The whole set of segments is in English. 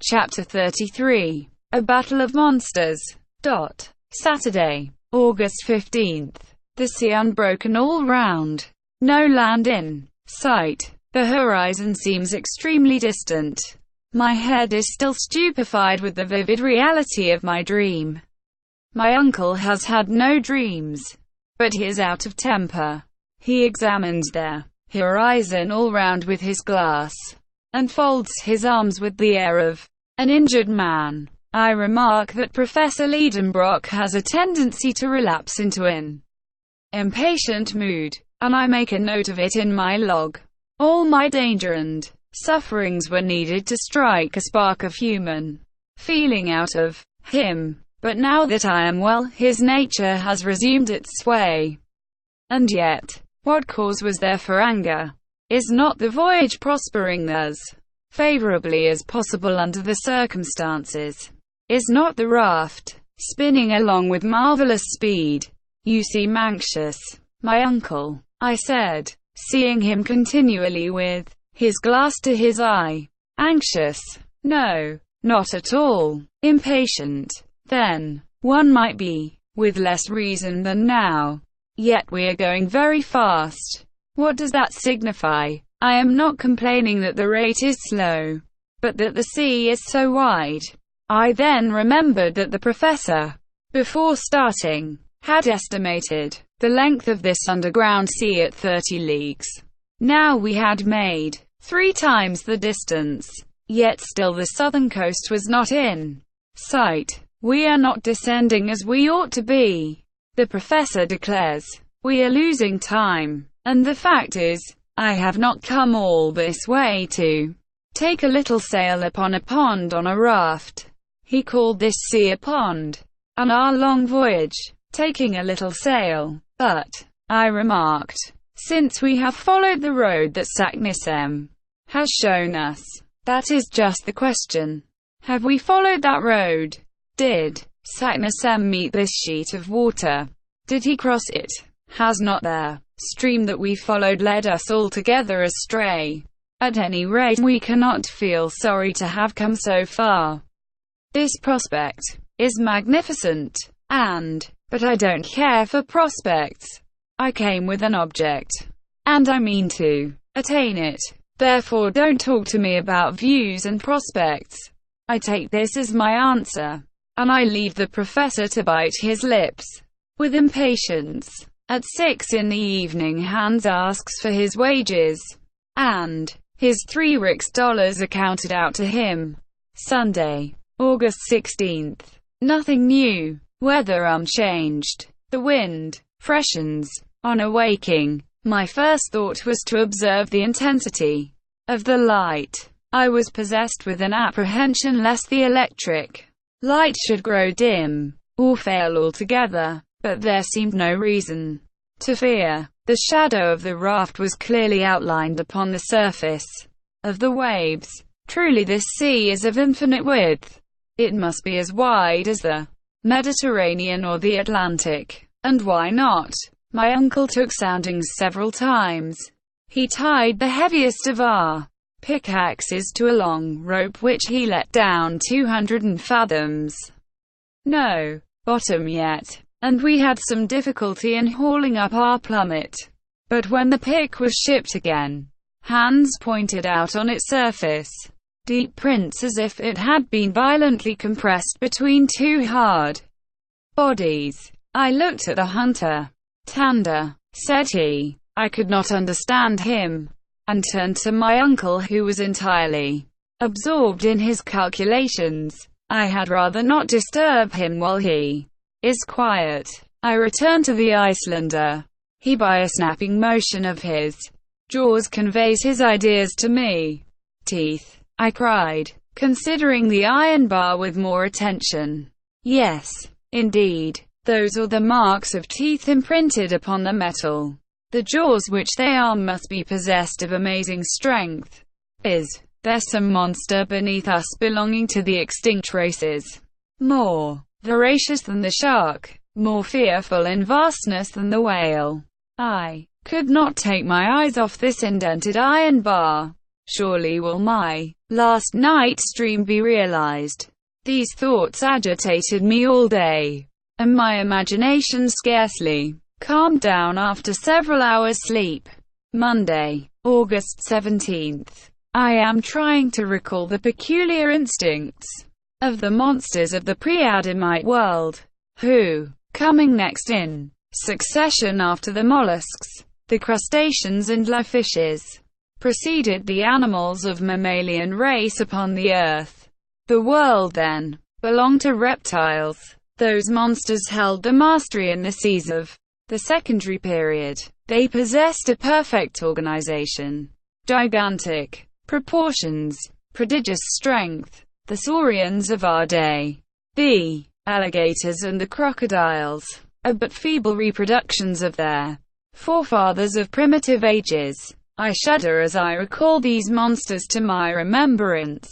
Chapter 33. A Battle of Monsters. Saturday, August 15th. The sea unbroken all round. No land in sight. The horizon seems extremely distant. My head is still stupefied with the vivid reality of my dream. My uncle has had no dreams, but he is out of temper. He examines the horizon all round with his glass, and folds his arms with the air of an injured man. I remark that Professor Liedenbrock has a tendency to relapse into an impatient mood, and I make a note of it in my log. All my danger and sufferings were needed to strike a spark of human feeling out of him. But now that I am well, his nature has resumed its sway. And yet, what cause was there for anger? Is not the voyage prospering as favorably as possible under the circumstances? Is not the raft spinning along with marvelous speed? You seem anxious, my uncle, I said, seeing him continually with his glass to his eye. Anxious? No, not at all. Impatient? Then, one might be, with less reason than now. Yet we are going very fast. What does that signify? I am not complaining that the rate is slow, but that the sea is so wide. I then remembered that the professor, before starting, had estimated the length of this underground sea at 30 leagues. Now we had made 3 times the distance, yet still the southern coast was not in sight. We are not descending as we ought to be, the professor declares. We are losing time, and the fact is, I have not come all this way to take a little sail upon a pond on a raft. He called this sea a pond, and our long voyage, taking a little sail. But, I remarked, since we have followed the road that Saknussemm has shown us, that is just the question. Have we followed that road? Did Saknussemm meet this sheet of water? Did he cross it? Has not the stream that we followed led us altogether astray? At any rate, we cannot feel sorry to have come so far. This prospect is magnificent, but I don't care for prospects. I came with an object, and I mean to attain it. Therefore don't talk to me about views and prospects. I take this as my answer, and I leave the professor to bite his lips with impatience. At 6 in the evening Hans asks for his wages, and his 3 Rix$ are counted out to him. Sunday, August 16th. Nothing new. Weather unchanged. The wind freshens. On awaking, my first thought was to observe the intensity of the light. I was possessed with an apprehension lest the electric light should grow dim, or fail altogether, but there seemed no reason to fear. The shadow of the raft was clearly outlined upon the surface of the waves. Truly this sea is of infinite width. It must be as wide as the Mediterranean or the Atlantic. And why not? My uncle took soundings several times. He tied the heaviest of our pickaxes to a long rope which he let down 200 fathoms. No bottom yet, and we had some difficulty in hauling up our plummet. But when the pick was shipped again, Hans pointed out on its surface deep prints as if it had been violently compressed between 2 hard bodies. I looked at the hunter. Tanda, said he. I could not understand him, and turned to my uncle who was entirely absorbed in his calculations. I had rather not disturb him while he is quiet. I returned to the Icelander. He, by a snapping motion of his jaws, conveys his ideas to me. Teeth, I cried, considering the iron bar with more attention. Yes, indeed, those are the marks of teeth imprinted upon the metal. The jaws which they are must be possessed of amazing strength. Is there some monster beneath us belonging to the extinct races? More voracious than the shark, more fearful in vastness than the whale. I could not take my eyes off this indented iron bar. Surely will my last night's dream be realized? These thoughts agitated me all day, and my imagination scarcely calmed down after several hours' sleep. Monday, August 17th. I am trying to recall the peculiar instincts of the monsters of the pre-Adamite world, who, coming next in succession after the mollusks, the crustaceans and lungfishes, preceded the animals of mammalian race upon the earth. The world then belonged to reptiles. Those monsters held the mastery in the seas of the secondary period. They possessed a perfect organization, gigantic proportions, prodigious strength. The saurians of our day, the alligators and the crocodiles, are but feeble reproductions of their forefathers of primitive ages. I shudder as I recall these monsters to my remembrance.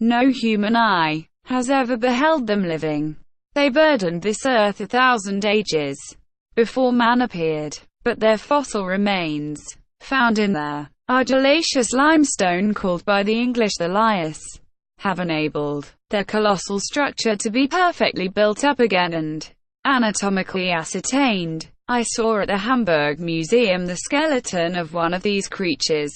No human eye has ever beheld them living. They burdened this earth 1,000 ages before man appeared, but their fossil remains, found in their argillaceous limestone called by the English the lias, have enabled their colossal structure to be perfectly built up again and anatomically ascertained. I saw at the Hamburg Museum the skeleton of one of these creatures,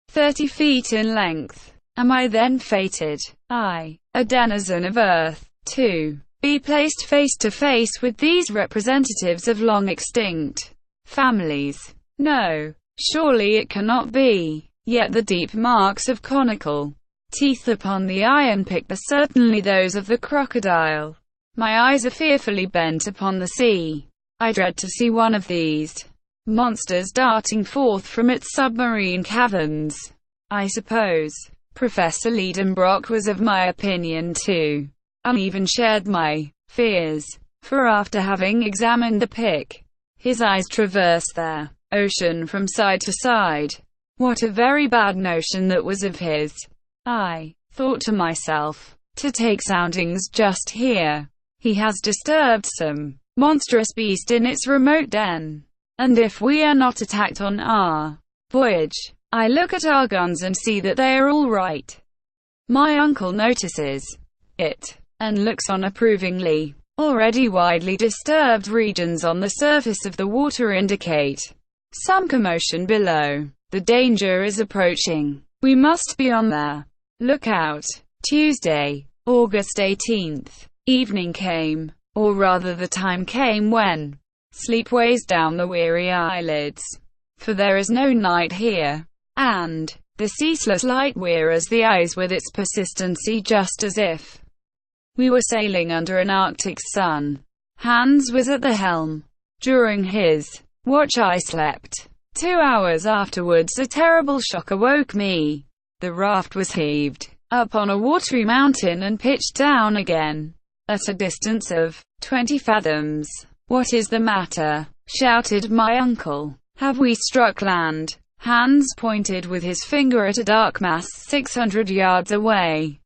30 feet in length. Am I then fated, I, a denizen of Earth, to be placed face to face with these representatives of long extinct families? No, surely it cannot be. Yet the deep marks of conical teeth upon the iron pick are certainly those of the crocodile. My eyes are fearfully bent upon the sea. I dread to see one of these monsters darting forth from its submarine caverns. I suppose Professor Liedenbrock was of my opinion too, and even shared my fears, for after having examined the pick, his eyes traversed their ocean from side to side. What a very bad notion that was of his. I thought to myself, to take soundings just here. He has disturbed some monstrous beast in its remote den, and if we are not attacked on our voyage, I look at our guns and see that they are all right. My uncle notices it, and looks on approvingly. Already widely disturbed regions on the surface of the water indicate some commotion below. The danger is approaching. We must be on the lookout. Tuesday, August 18th. Evening came, or rather the time came when sleep weighs down the weary eyelids. For there is no night here, and the ceaseless light wearies the eyes with its persistency, just as if we were sailing under an Arctic sun. Hans was at the helm. During his watch I slept. 2 hours afterwards a terrible shock awoke me. The raft was heaved up on a watery mountain and pitched down again, at a distance of 20 fathoms. "What is the matter?" shouted my uncle. "Have we struck land?" Hans pointed with his finger at a dark mass 600 yards away,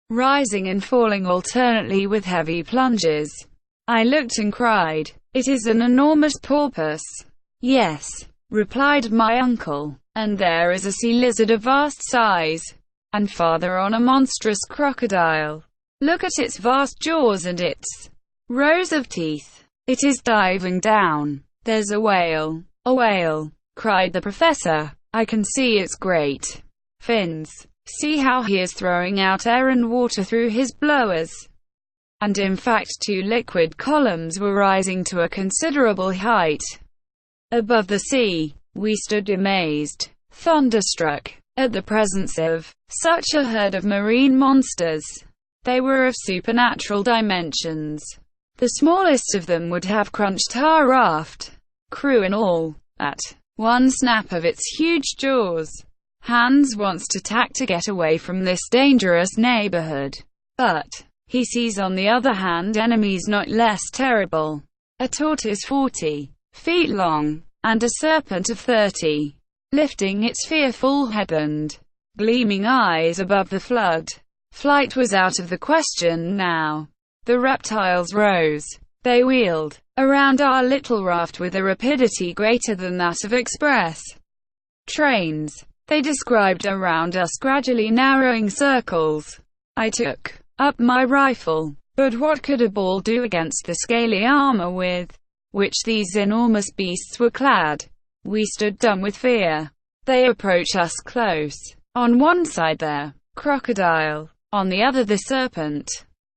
rising and falling alternately with heavy plunges. I looked and cried, "It is an enormous porpoise." "Yes," replied my uncle, "and there is a sea lizard of vast size, and farther on a monstrous crocodile. Look at its vast jaws and its rows of teeth. It is diving down. There's a whale." "A whale!" cried the professor. "I can see its great fins. See how he is throwing out air and water through his blowers." And in fact 2 liquid columns were rising to a considerable height above the sea. We stood amazed, thunderstruck, at the presence of such a herd of marine monsters. They were of supernatural dimensions. The smallest of them would have crunched our raft, crew and all, at one snap of its huge jaws. Hans wants to tack to get away from this dangerous neighborhood, but he sees on the other hand enemies not less terrible. A tortoise 40 feet long, and a serpent of 30, lifting its fearful head and gleaming eyes above the flood. Flight was out of the question now. The reptiles rose. They wheeled around our little raft with a rapidity greater than that of express trains. They described around us gradually narrowing circles. I took up my rifle. But what could a ball do against the scaly armor with which these enormous beasts were clad? We stood dumb with fear. They approach us close. On one side the crocodile, on the other the serpent.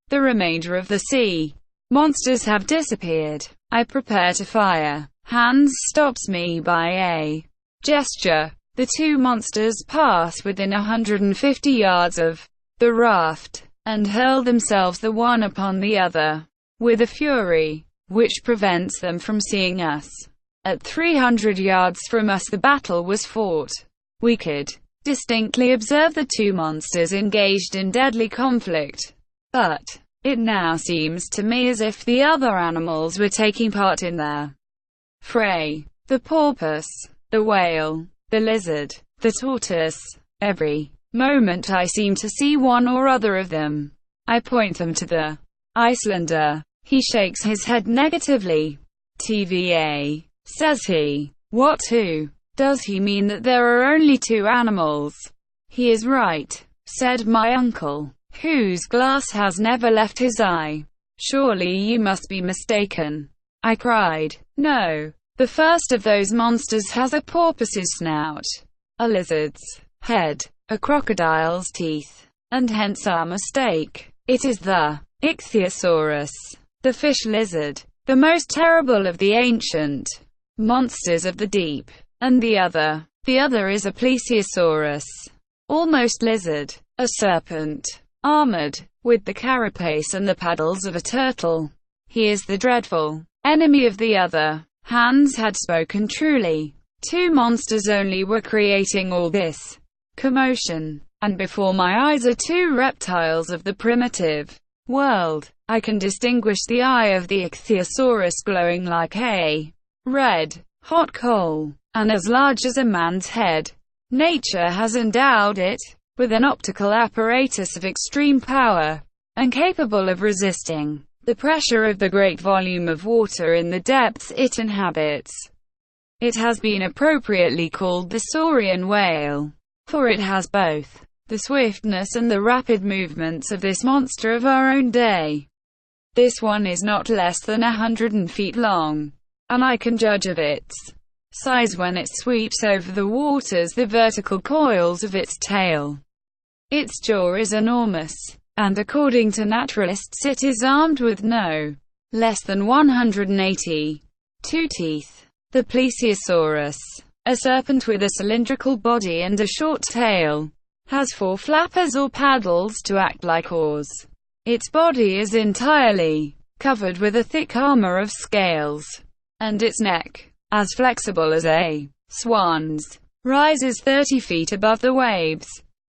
The remainder of the sea monsters have disappeared. I prepare to fire. Hans stops me by a gesture. The two monsters pass within 150 yards of the raft, and hurl themselves the one upon the other, with a fury which prevents them from seeing us. At 300 yards from us the battle was fought. We could distinctly observe the two monsters engaged in deadly conflict. But it now seems to me as if the other animals were taking part in their fray. The porpoise, the whale, the lizard, the tortoise. Every moment I seem to see one or other of them. I point them to the Icelander. He shakes his head negatively. TVA, says he. What two? Does he mean that there are only two animals? He is right, said my uncle, whose glass has never left his eye. Surely you must be mistaken, I cried. No, the first of those monsters has a porpoise's snout, a lizard's head, a crocodile's teeth, and hence our mistake. It is the Ichthyosaurus, the fish lizard, the most terrible of the ancient monsters of the deep. And the other is a plesiosaurus, almost lizard, a serpent, armored, with the carapace and the paddles of a turtle. He is the dreadful enemy of the other. Hans had spoken truly. Two monsters only were creating all this commotion, and before my eyes are two reptiles of the primitive world. I can distinguish the eye of the Ichthyosaurus glowing like a red, hot coal, and as large as a man's head. Nature has endowed it with an optical apparatus of extreme power, and capable of resisting the pressure of the great volume of water in the depths it inhabits. It has been appropriately called the saurian whale, for it has both the swiftness and the rapid movements of this monster of our own day. This one is not less than 100 feet long, and I can judge of its size when it sweeps over the waters the vertical coils of its tail. Its jaw is enormous, and according to naturalists it is armed with no less than 182 teeth. The plesiosaurus, a serpent with a cylindrical body and a short tail, has 4 flappers or paddles to act like oars. Its body is entirely covered with a thick armor of scales, and its neck, as flexible as a swan's, rises 30 feet above the waves.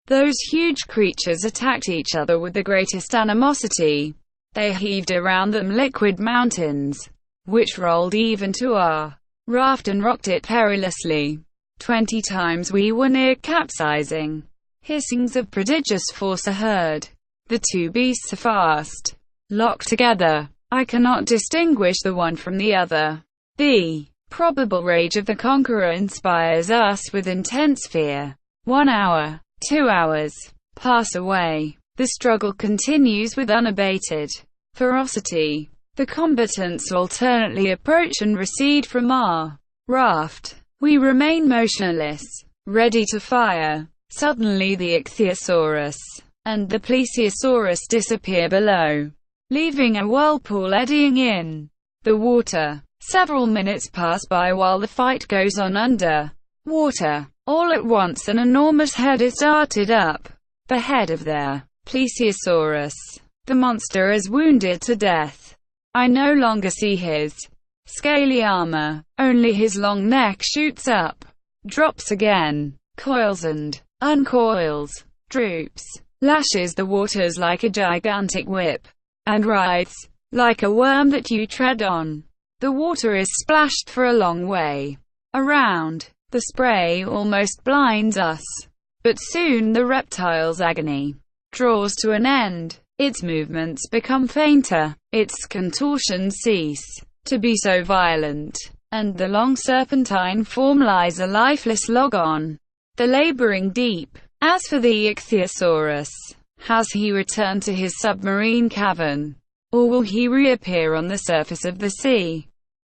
Those huge creatures attacked each other with the greatest animosity. They heaved around them liquid mountains, which rolled even to our raft and rocked it perilously. 20 times we were near capsizing. Hissings of prodigious force are heard. The two beasts are fast locked together. I cannot distinguish the one from the other. The probable rage of the conqueror inspires us with intense fear. 1 hour, 2 hours, pass away. The struggle continues with unabated ferocity. The combatants alternately approach and recede from our raft. We remain motionless, ready to fire. Suddenly the Ichthyosaurus and the plesiosaurus disappear below, leaving a whirlpool eddying in the water. Several minutes pass by while the fight goes on under water. All at once an enormous head is darted up. The head of the plesiosaurus. The monster is wounded to death. I no longer see his scaly armor. Only his long neck shoots up, drops again, coils and uncoils, droops, lashes the waters like a gigantic whip, and writhes like a worm that you tread on. The water is splashed for a long way around. The spray almost blinds us. But soon the reptile's agony draws to an end. Its movements become fainter. Its contortions cease to be so violent. And the long serpentine form lies a lifeless log on the laboring deep. As for the ichthyosaurus, has he returned to his submarine cavern? Or will he reappear on the surface of the sea?